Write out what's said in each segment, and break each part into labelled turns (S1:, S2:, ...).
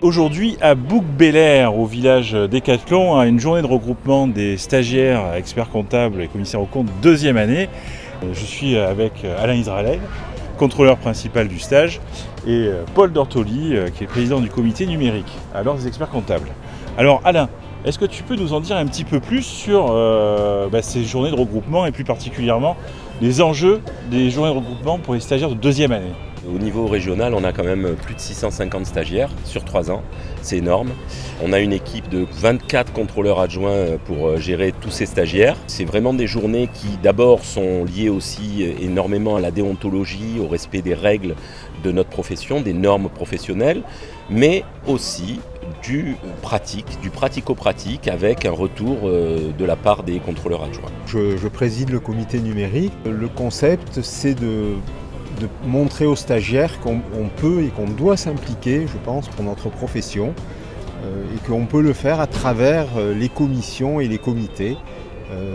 S1: Aujourd'hui à Bouc-Bel-Air, au village Décathlon, à une journée de regroupement des stagiaires, experts comptables et commissaires aux comptes deuxième année. Je suis avec Alain Israël, contrôleur principal du stage, et Paul Dortoli, qui est le président du comité numérique, alors des experts comptables. Alors Alain, est-ce que tu peux nous en dire un petit peu plus sur ces journées de regroupement et plus particulièrement les enjeux des journées de regroupement pour les stagiaires de deuxième année ?
S2: Au niveau régional, on a quand même plus de 650 stagiaires sur 3 ans, c'est énorme. On a une équipe de 24 contrôleurs adjoints pour gérer tous ces stagiaires. C'est vraiment des journées qui d'abord sont liées aussi énormément à la déontologie, au respect des règles de notre profession, des normes professionnelles, mais aussi du pratico-pratique avec un retour de la part des contrôleurs adjoints.
S3: Je préside le comité numérique. Le concept, c'est de montrer aux stagiaires qu'on peut et qu'on doit s'impliquer, je pense, pour notre profession et qu'on peut le faire à travers les commissions et les comités,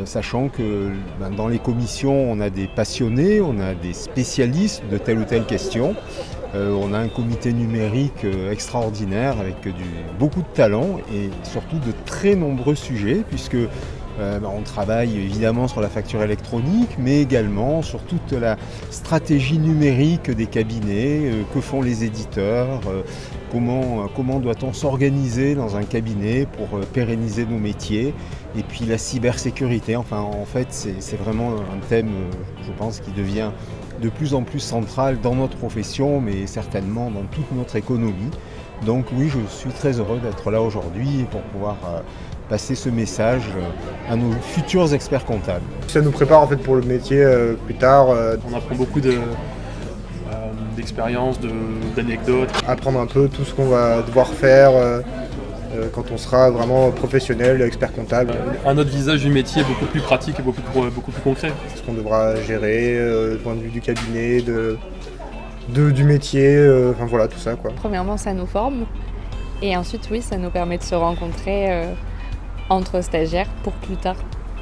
S3: sachant que dans les commissions, on a des passionnés, on a des spécialistes de telle ou telle question. On a un comité numérique extraordinaire avec beaucoup de talent et surtout de très nombreux sujets, puisque on travaille évidemment sur la facture électronique, mais également sur toute la stratégie numérique des cabinets, que font les éditeurs, comment doit-on s'organiser dans un cabinet pour pérenniser nos métiers, et puis la cybersécurité. Enfin, en fait, c'est vraiment un thème, je pense, qui devient de plus en plus central dans notre profession, mais certainement dans toute notre économie. Donc oui, je suis très heureux d'être là aujourd'hui pour pouvoir passer ce message à nos futurs experts comptables.
S4: Ça nous prépare en fait pour le métier plus tard.
S5: On apprend beaucoup d'expériences, d'anecdotes.
S4: Apprendre un peu tout ce qu'on va devoir faire quand on sera vraiment professionnel, expert comptable.
S5: Un autre visage du métier beaucoup plus pratique et beaucoup plus concret.
S4: Ce qu'on devra gérer, du point de vue du cabinet, du métier, enfin voilà tout ça quoi.
S6: Premièrement, ça nous forme et ensuite oui, ça nous permet de se rencontrer entre stagiaires pour plus tard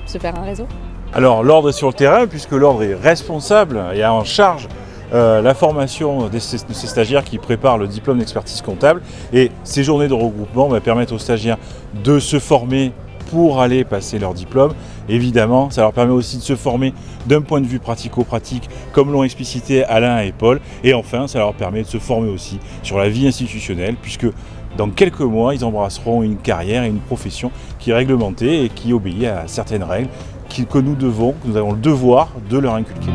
S6: se faire un réseau.
S1: Alors l'ordre est sur le terrain puisque l'ordre est responsable et a en charge la formation de ces stagiaires qui préparent le diplôme d'expertise comptable, et ces journées de regroupement permettent aux stagiaires de se former pour aller passer leur diplôme. Évidemment, ça leur permet aussi de se former d'un point de vue pratico-pratique, comme l'ont explicité Alain et Paul. Et enfin, ça leur permet de se former aussi sur la vie institutionnelle, puisque dans quelques mois, ils embrasseront une carrière et une profession qui est réglementée et qui obéit à certaines règles que nous avons le devoir de leur inculquer.